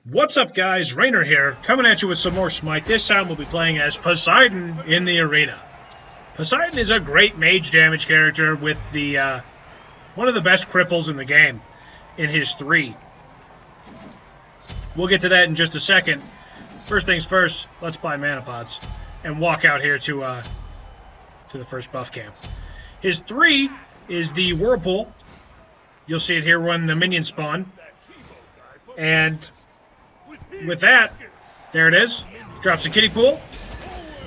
What's up, guys? Rainer here, coming at you with some more Smite. This time we'll be playing as Poseidon in the arena. Poseidon is a great mage damage character with the one of the best cripples in the game in his 3. We'll get to that in just a second. First things first, let's buy mana pots and walk out here to the first buff camp. His 3 is the Whirlpool. You'll see it here when the minions spawn. And with that, there it is. Drops a kiddie pool.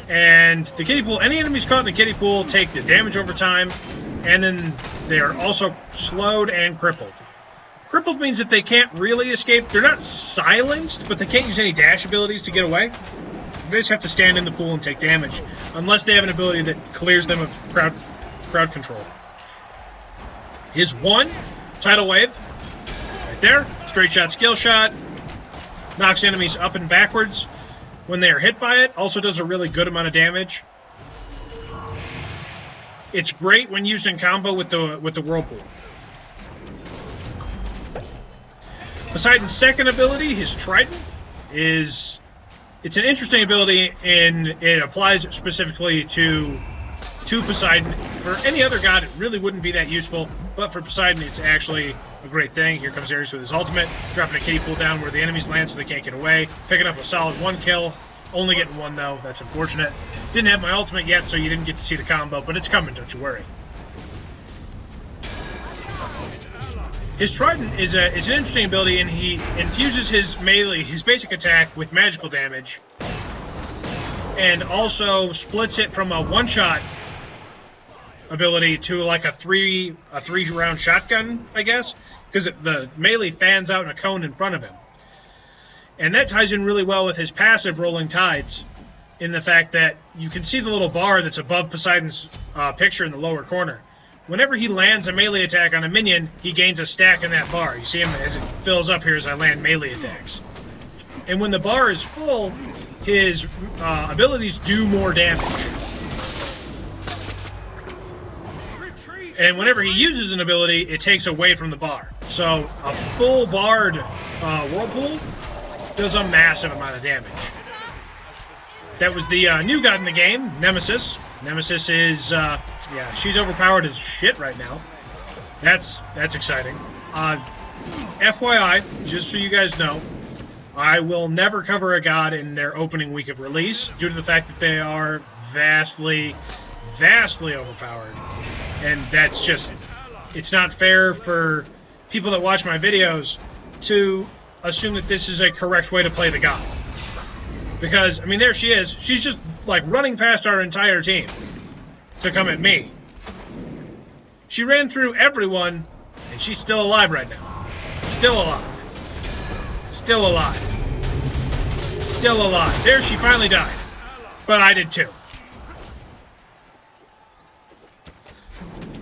And the kiddie pool, any enemies caught in the kiddie pool take the damage over time. And then they are also slowed and crippled. Crippled means that they can't really escape. They're not silenced, but they can't use any dash abilities to get away. They just have to stand in the pool and take damage. Unless they have an ability that clears them of crowd control. His 1, Tidal Wave. Right there. Straight shot, skill shot. Knocks enemies up and backwards when they are hit by it. Also does a really good amount of damage. It's great when used in combo with the Whirlpool. Poseidon's second ability, his Trident, it's an interesting ability, and it applies specifically to Poseidon. For any other god, it really wouldn't be that useful, but for Poseidon, it's actually a great thing. Here comes Ares with his ultimate, dropping a kiddie pool down where the enemies land so they can't get away, picking up a solid 1 kill, only getting 1 though, that's unfortunate. Didn't have my ultimate yet, so you didn't get to see the combo, but it's coming, don't you worry. His Trident is an interesting ability, and he infuses his melee, his basic attack, with magical damage, and also splits it from a one-shot ability to like a three round shotgun, I guess, because the melee fans out in a cone in front of him. And that ties in really well with his passive Rolling Tides, in the fact that you can see the little bar that's above Poseidon's picture in the lower corner. Whenever he lands a melee attack on a minion, he gains a stack in that bar. You see him as it fills up here as I land melee attacks. And when the bar is full, his abilities do more damage. And whenever he uses an ability, it takes away from the bar. So a full barred Whirlpool does a massive amount of damage. That was the new god in the game, Nemesis. Nemesis is, yeah, she's overpowered as shit right now. That's exciting. FYI, just so you guys know, I will never cover a god in their opening week of release due to the fact that they are vastly overpowered. And that's just, it's not fair for people that watch my videos to assume that this is a correct way to play the god. Because, I mean, there she is. She's just, like, running past our entire team to come at me. She ran through everyone, and she's still alive right now. Still alive. Still alive. Still alive. There, she finally died. But I did too.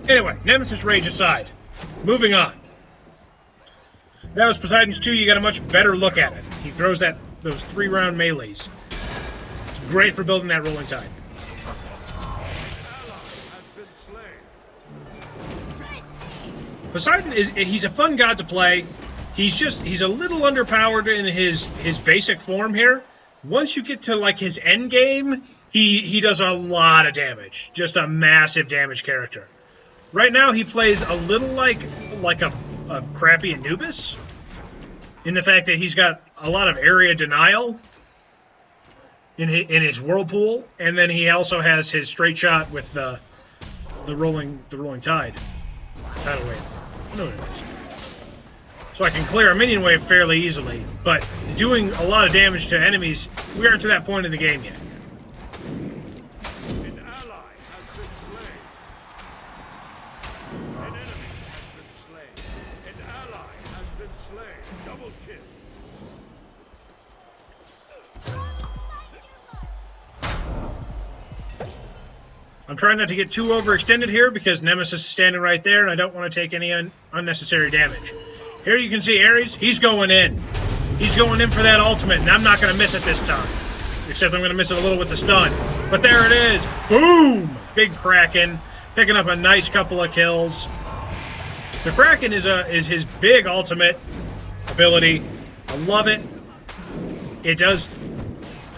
Anyway, Nemesis rage aside. Moving on. That was Poseidon's 2. You got a much better look at it. He throws those 3-round melees. It's great for building that Rolling Tide. Poseidon he's a fun god to play. He's a little underpowered in his basic form here. Once you get to like his end game, he does a lot of damage. Just a massive damage character. Right now he plays a little like a crappy Anubis, in the fact that he's got a lot of area denial in his Whirlpool, and then he also has his straight shot with the rolling Tidal Wave. I know what it is. So I can clear a minion wave fairly easily, but doing a lot of damage to enemies, we aren't to that point in the game yet. I'm trying not to get too overextended here because Nemesis is standing right there and I don't want to take any unnecessary damage. Here you can see Ares, he's going in. He's going in for that ultimate, and I'm not going to miss it this time. Except I'm going to miss it a little with the stun. But there it is. Boom! Big Kraken, picking up a nice couple of kills. The Kraken is his big ultimate ability. I love it. it does.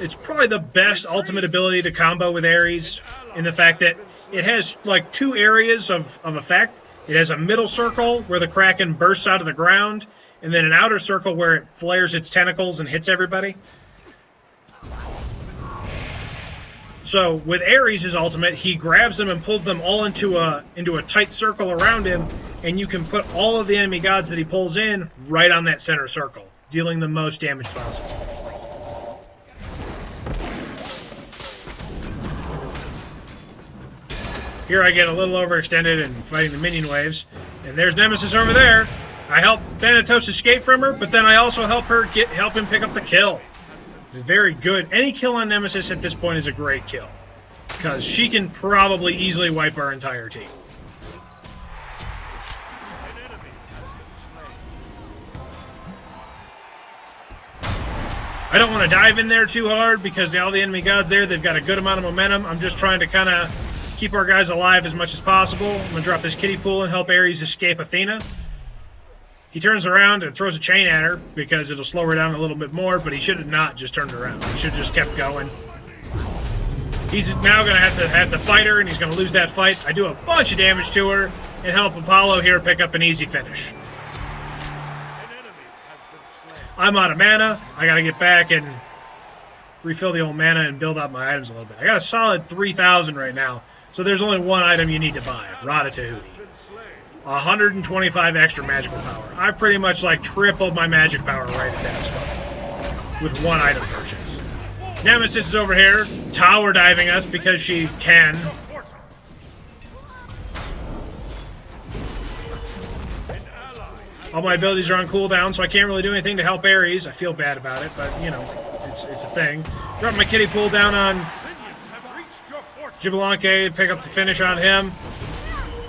It's probably the best ultimate ability to combo with Ares in the fact that it has like 2 areas of effect. It has a middle circle where the Kraken bursts out of the ground, and then an outer circle where it flares its tentacles and hits everybody. So with Ares' ultimate, he grabs them and pulls them all into a tight circle around him, and you can put all of the enemy gods that he pulls in right on that center circle, dealing the most damage possible. Here I get a little overextended and fighting the minion waves, and there's Nemesis over there. I help Thanatos escape from her, but then I also help him pick up the kill. It's very good. Any kill on Nemesis at this point is a great kill, because she can probably easily wipe our entire team. I don't want to dive in there too hard because all the enemy gods there, they've got a good amount of momentum. I'm just trying to kind of keep our guys alive as much as possible. I'm going to drop this kiddie pool and help Ares escape Athena. He turns around and throws a chain at her because it'll slow her down a little bit more, but he should have not just turned around. He should have just kept going. He's now going to have to fight her, and he's going to lose that fight. I do a bunch of damage to her and help Apollo here pick up an easy finish. I'm out of mana. I got to get back and refill the old mana and build up my items a little bit. I got a solid 3,000 right now. So there's only one item you need to buy, Ratatouille. 125 extra magical power. I pretty much like tripled my magic power right at that spot with one item purchase. Nemesis is over here, tower diving us because she can. All my abilities are on cooldown, so I can't really do anything to help Ares. I feel bad about it, but, you know, it's a thing. Drop my kiddie pool down on Gibelanke, pick up the finish on him.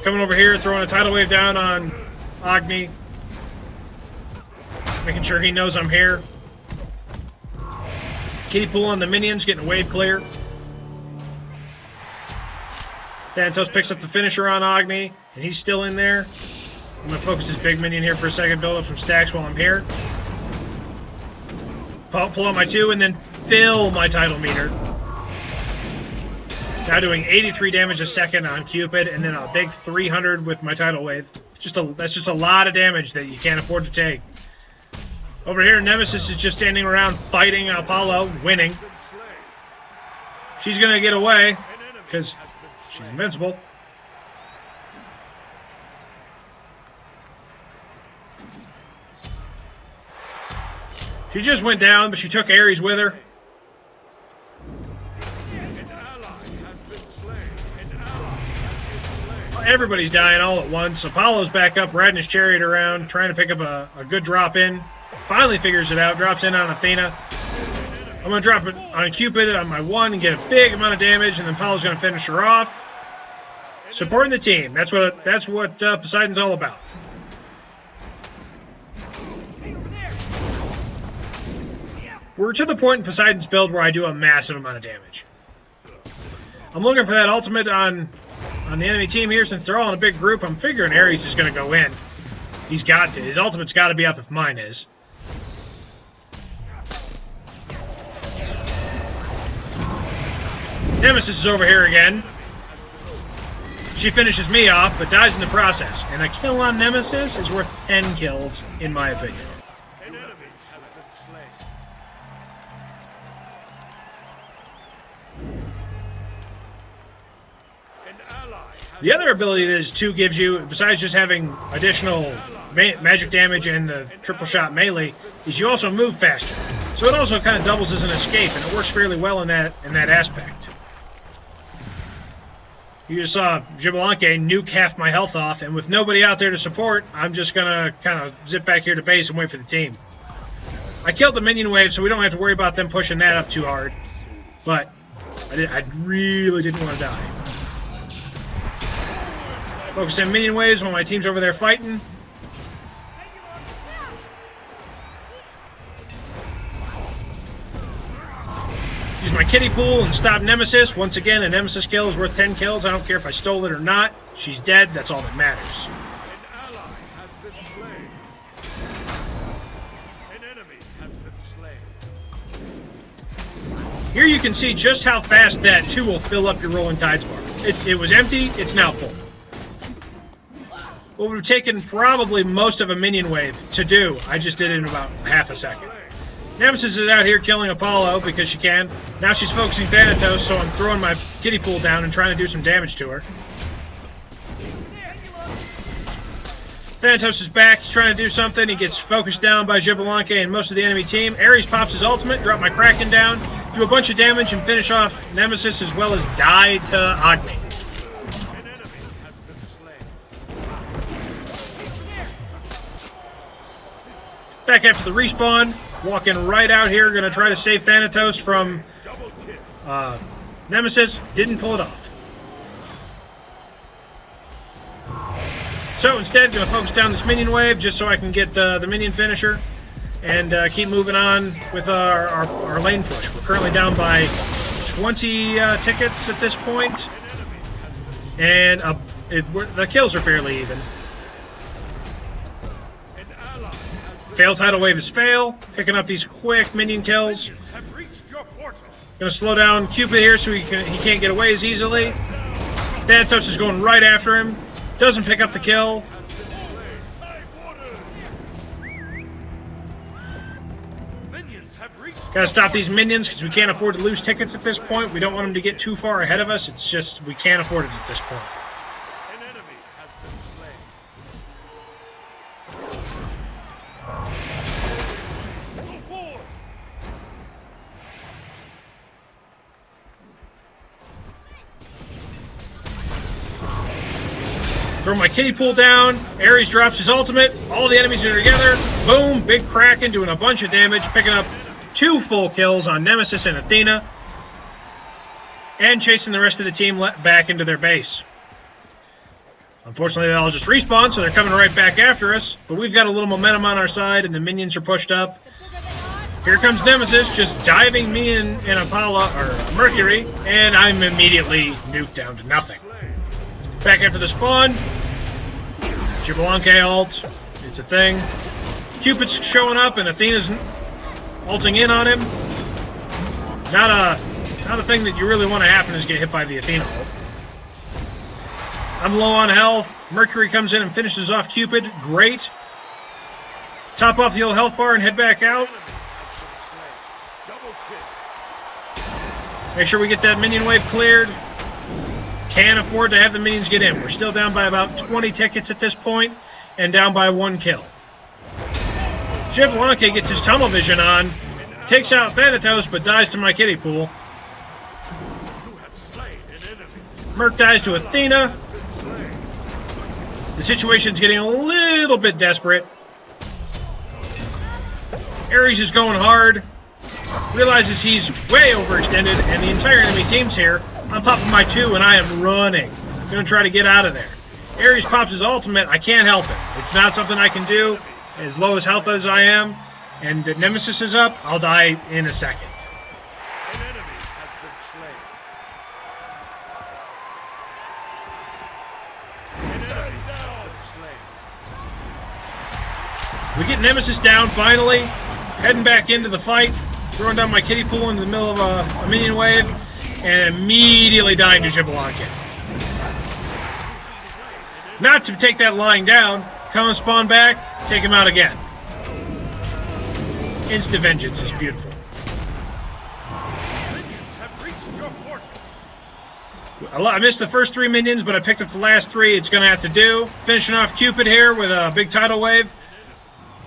Coming over here, throwing a tidal wave down on Agni. Making sure he knows I'm here. Kiddie pool on the minions, getting a wave clear. Thanatos picks up the finisher on Agni, and he's still in there. I'm going to focus this big minion here for a second, build up some stacks while I'm here. Pull out my 2, and then fill my tidal meter. Now doing 83 damage a second on Cupid, and then a big 300 with my tidal wave. That's just a lot of damage that you can't afford to take. Over here, Nemesis is just standing around fighting Apollo, winning. She's going to get away, because she's invincible. She just went down, but she took Ares with her. Everybody's dying all at once. Apollo's back up, riding his chariot around, trying to pick up a good drop in. Finally figures it out, drops in on Athena. I'm going to drop it on Cupid on my 1 and get a big amount of damage, and then Apollo's going to finish her off. Supporting the team. That's what Poseidon's all about. We're to the point in Poseidon's build where I do a massive amount of damage. I'm looking for that ultimate on the enemy team here. Since they're all in a big group, I'm figuring Ares is going to go in. He's got to. His ultimate's got to be up if mine is. Nemesis is over here again. She finishes me off, but dies in the process. And a kill on Nemesis is worth 10 kills, in my opinion. The other ability that this 2 gives you, besides just having additional magic damage and the triple shot melee, is you also move faster. So it also kind of doubles as an escape, and it works fairly well in that aspect. You just saw Gibelanke nuke half my health off, and with nobody out there to support, I'm just gonna kind of zip back here to base and wait for the team. I killed the minion wave, so we don't have to worry about them pushing that up too hard. But I really didn't want to die. Focus on minion waves while my team's over there fighting. Use my kiddie pool and stop Nemesis. Once again, a Nemesis kill is worth 10 kills. I don't care if I stole it or not. She's dead. That's all that matters. An ally has been slain. An enemy has been slain. Here you can see just how fast that 2 will fill up your Rolling Tides bar. It was empty, it's now full. What would have taken probably most of a minion wave to do, I just did it in about half a second. Nemesis is out here killing Apollo because she can. Now she's focusing Thanatos, so I'm throwing my kiddie pool down and trying to do some damage to her. Thanatos is back, he's trying to do something. He gets focused down by Xbalanque and most of the enemy team. Ares pops his ultimate, drop my Kraken down, do a bunch of damage, and finish off Nemesis as well as die to Agni. Back after the respawn, walking right out here, going to try to save Thanatos from Nemesis. Didn't pull it off. So instead, going to focus down this minion wave just so I can get the minion finisher and keep moving on with our lane push. We're currently down by 20 tickets at this point, and the kills are fairly even. Fail tidal wave is fail, picking up these quick minion kills. Gonna slow down Cupid here so he can't get away as easily. Thanatos is going right after him. Doesn't pick up the kill. Gotta stop these minions because we can't afford to lose tickets at this point. We don't want them to get too far ahead of us. It's just we can't afford it at this point. An enemy has been slain. Throw my kiddie pool down. Ares drops his ultimate. All the enemies are together. Boom. Big Kraken doing a bunch of damage. Picking up 2 full kills on Nemesis and Athena. And chasing the rest of the team back into their base. Unfortunately, they all just respawn, so they're coming right back after us. But we've got a little momentum on our side, and the minions are pushed up. Here comes Nemesis, just diving me and Apollo, or Mercury, and I'm immediately nuked down to nothing. Back after the spawn, Xbalanque ult, it's a thing. Cupid's showing up and Athena's ulting in on him. Not a thing that you really want to happen is get hit by the Athena ult. I'm low on health. Mercury comes in and finishes off Cupid. Great. Top off the old health bar and head back out. Make sure we get that minion wave cleared. Can't afford to have the minions get in. We're still down by about 20 tickets at this point, and down by 1 kill. Xbalanque gets his tunnel vision on, takes out Thanatos, but dies to my kiddie pool. Merc dies to Athena. The situation's getting a little bit desperate. Ares is going hard. Realizes he's way overextended, and the entire enemy team's here. I'm popping my 2, and I am running. Gonna try to get out of there. Ares pops his ultimate. I can't help it. It's not something I can do. As low as health as I am, and the Nemesis is up, I'll die in a second. An enemy has been slain. An enemy has been slain. We get Nemesis down finally. Heading back into the fight. Throwing down my kiddie pool into the middle of a minion wave. And immediately dying to Xbalanque. Not to take that lying down. Come and spawn back. Take him out again. Instant vengeance is beautiful. I missed the first 3 minions, but I picked up the last 3. It's going to have to do. Finishing off Cupid here with a big tidal wave.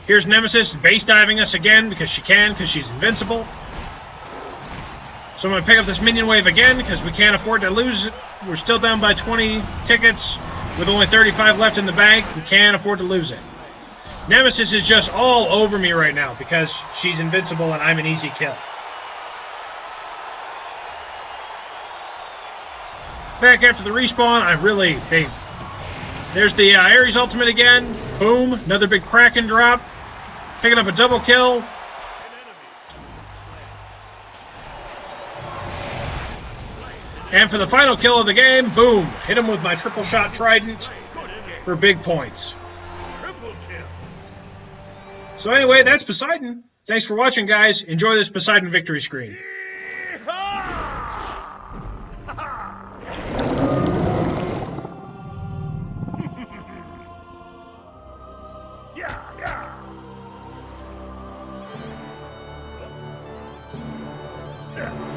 Here's Nemesis base diving us again because she can, because she's invincible. So I'm going to pick up this minion wave again because we can't afford to lose it. We're still down by 20 tickets with only 35 left in the bank. We can't afford to lose it. Nemesis is just all over me right now because she's invincible and I'm an easy kill. Back after the respawn, there's the Ares ultimate again. Boom, another big Kraken drop. Picking up a double kill. And for the final kill of the game, boom, hit him with my triple shot trident for big points. So anyway, that's Poseidon. Thanks for watching, guys. Enjoy this Poseidon victory screen. Yeah.